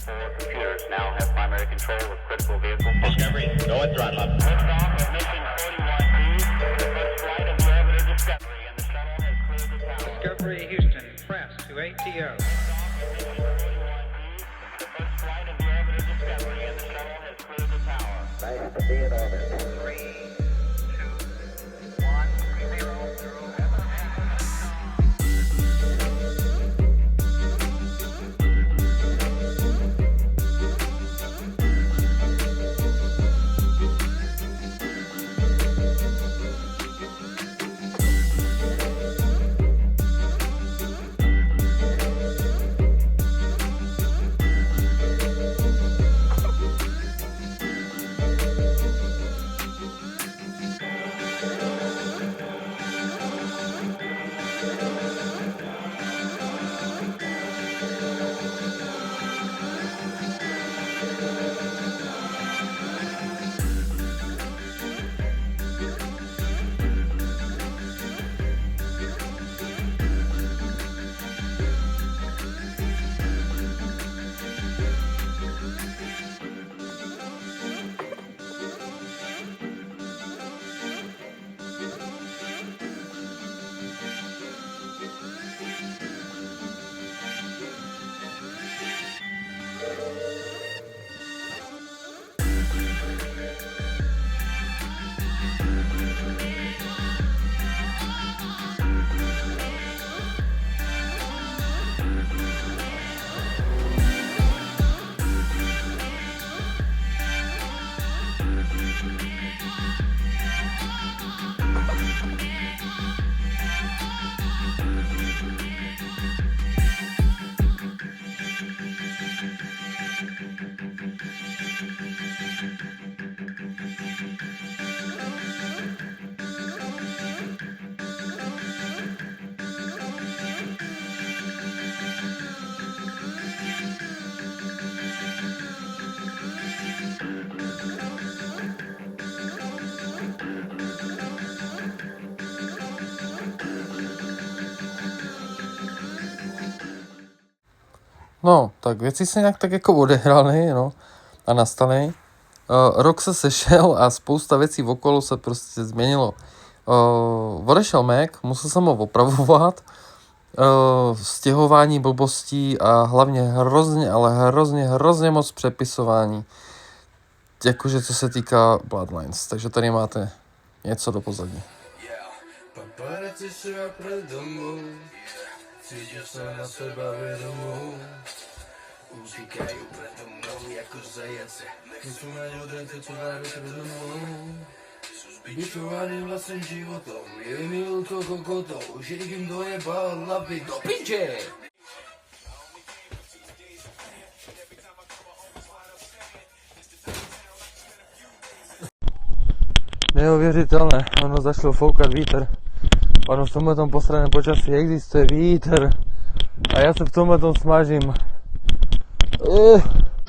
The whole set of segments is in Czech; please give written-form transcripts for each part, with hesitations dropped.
Four computers now have primary control of critical vehicle Discovery, go and throttle up. Liftoff of mission 41B, the first flight of the orbiter Discovery, and the shuttle has cleared the tower. Discovery Houston, press to ATO. The first flight of the orbiter Discovery, and the shuttle has cleared the tower. Nice to see it on it. 3, 2, 1, 0, 0. No, tak věci se nějak tak jako odehrály, no, a nastaly. Rok se sešel a spousta věcí okolo se prostě změnilo. Odešel Mac, musel jsem ho opravovat, stěhování blbostí a hlavně hrozně, ale hrozně moc přepisování. Jakože co se týká Bloodlines, takže tady máte něco do pozadí. Paparazzi jsou před domů, cítil se na sebe vědomou. Utíkají před mnou jako zajence, nechci na odrence, co dáme před domů. Bičovaným vlastním životom, je milkou kokotou, že jim dojebal hlavy do piče. Neuvěřitelné, ono začalo foukat vítr. Ono v tomhle posraném počasí existuje vítr. A já se v tomhle smažím.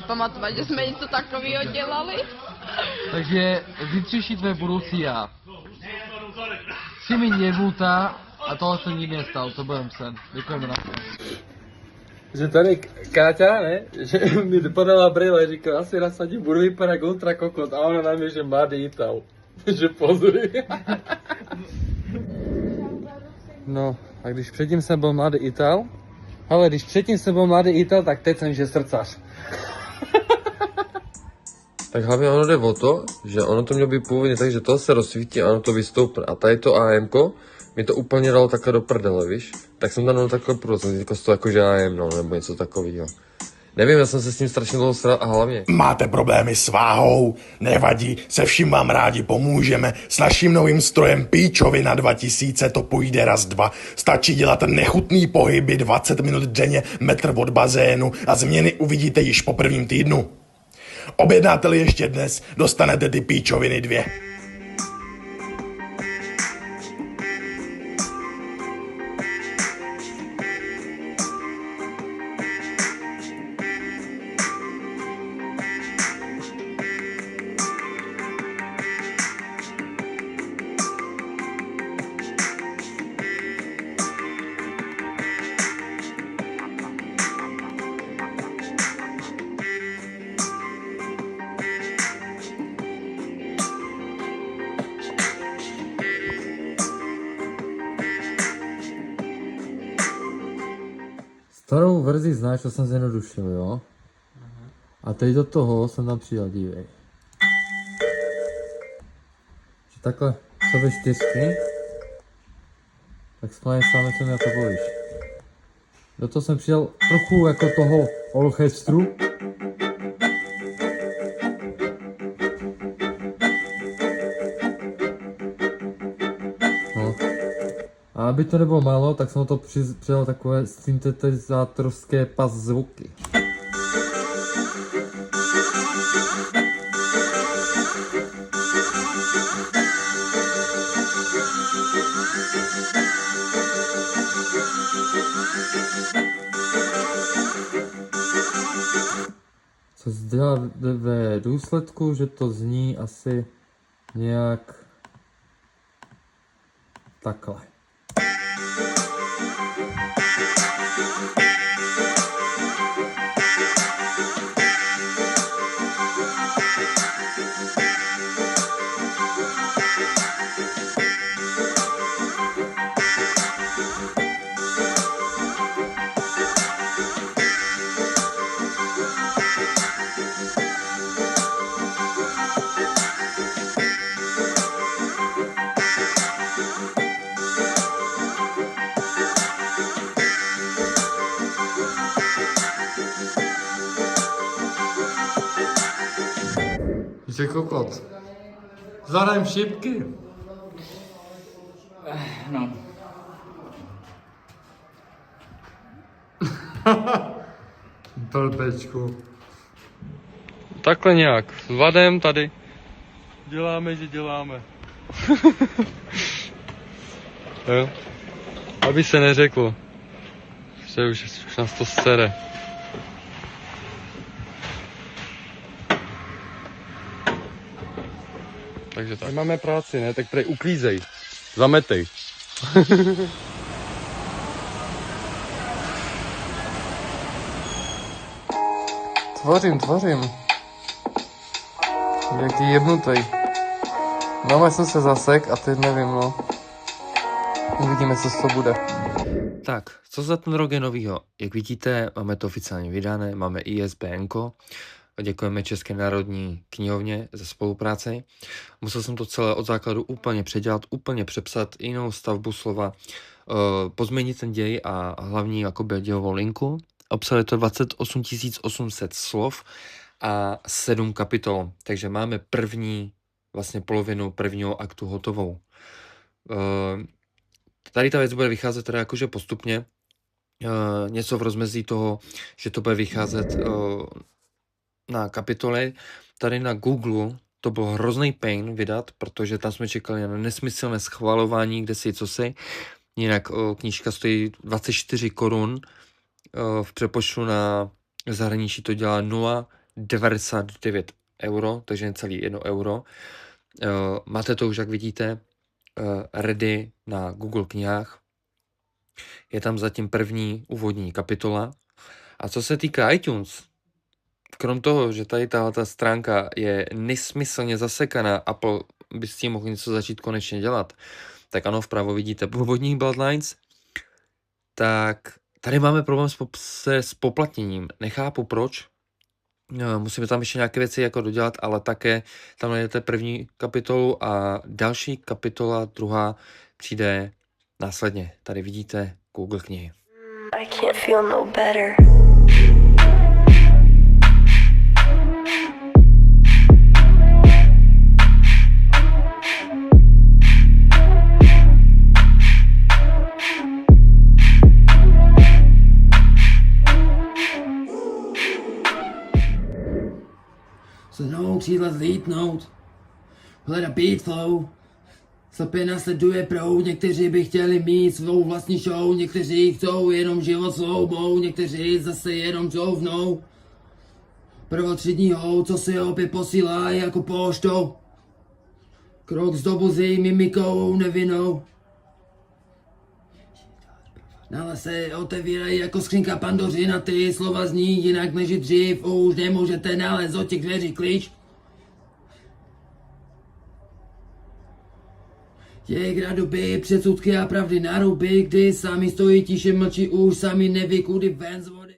Pamatovat, že jsme něco takového dělali. Takže zítřejší tvé budoucí já. Si mi nevůta a tohle se nikdy nestalo, to budem sen. Děkujeme na to. Že tady Káťa, ne? Že mi dopadala brýle, říkala, asi nasadím, budu vypadat jak ultra kokot. A ona na mě, že mladý Ital. Že pozor. No, a když předtím jsem byl mladý Ital, ale když předtím jsem byl mladý Ital, tak teď jsem že srdcař. Tak hlavně ono jde o to, že ono to mělo být původně tak, že to se rozsvítí a ono to vystoupne. A tady to AMko mi to úplně dalo takhle do prdele, víš? Tak jsem tam dal takhle průd, jsem říkal to jako, že AM, no, nebo něco takového. Nevím, já jsem se s tím strašně dlouho sral a hlavně... Máte problémy s váhou? Nevadí, se vším vám rádi pomůžeme. S naším novým strojem Píčovina 2000 to půjde raz, dva. Stačí dělat nechutný pohyby 20 minut denně, metr od bazénu a změny uvidíte již po prvním týdnu. Objednáte-li ještě dnes, dostanete ty Píčoviny 2. Starou verzi znáš, to jsem zjednodušil, jo? A teď do toho jsem tam přidal, dívej. Že takhle jsou ve 4. Tak schválně sám co mě to bolíš. Do toho jsem přidal trochu jako toho orchestru. No. A aby to nebylo málo, tak jsem to přidal takové syntetizátorské pas zvuky. Co dělá ve důsledku, že to zní asi nějak takhle. Jsi kokot. Zahrajem šipky. No. Blbečku. Takhle nějak, s Vadem tady. Děláme, že děláme. Jo. Aby se neřeklo, že už nás to sere. Takže tak. Máme práci, ne? Tak prej uklízej. Zametej. Tvořím. Jaký jebnutej. No, jsem se zasek a teď nevím, no. Uvidíme, co z toho bude. Tak, co za ten rok je novýho? Jak vidíte, máme to oficiálně vydané, máme ISBN-ko. Děkujeme České národní knihovně za spolupráci. Musel jsem to celé od základu úplně předělat, úplně přepsat, jinou stavbu slova, pozměnit ten děj a hlavní jakoby dějovou linku. Obsahuje to 28 800 slov a 7 kapitol, takže máme vlastně polovinu prvního aktu hotovou. Tady ta věc bude vycházet teda jakože postupně, něco v rozmezí toho, že to bude vycházet na kapitoly. Tady na Google to byl hrozný pain vydat, protože tam jsme čekali na nesmyslné schvalování, kde si co si. Jinak knížka stojí 24 korun, v přepočtu na zahraničí to dělá 0,99 euro, takže necelý 1 euro. Máte to už, jak vidíte, ready na Google knihách. Je tam zatím první úvodní kapitola. A co se týká iTunes, krom toho, že tady tato stránka je nesmyslně zasekaná, Apple by s tím mohl něco začít konečně dělat, tak ano, vpravo vidíte původní Bloodlines, tak tady máme problém se spoplatněním. Nechápu proč. Musíme tam ještě nějaké věci jako dodělat, ale také tam najdete první kapitolu a další kapitola, druhá, přijde následně. Tady vidíte Google knihy. I can't feel no better. Se mnou křídla zlítnout, hledat beat flow, slepě nasleduje proud, někteří by chtěli mít svou vlastní show, někteří chcou jenom život slow-mo, někteří zase jenom zouvnou. Prvotřídního, co si opět posílá jako poštou, krok z dobuzí mimikou nevinnou. Nále se otevírají jako skřínka Pandořina, ty slova zní jinak než dřív, už nemůžete nalézt od těch dveří klíč. Je hra doby, předsudky a pravdy na ruby, kdy sami stojí tiše mlčí, už sami neví kudy ven.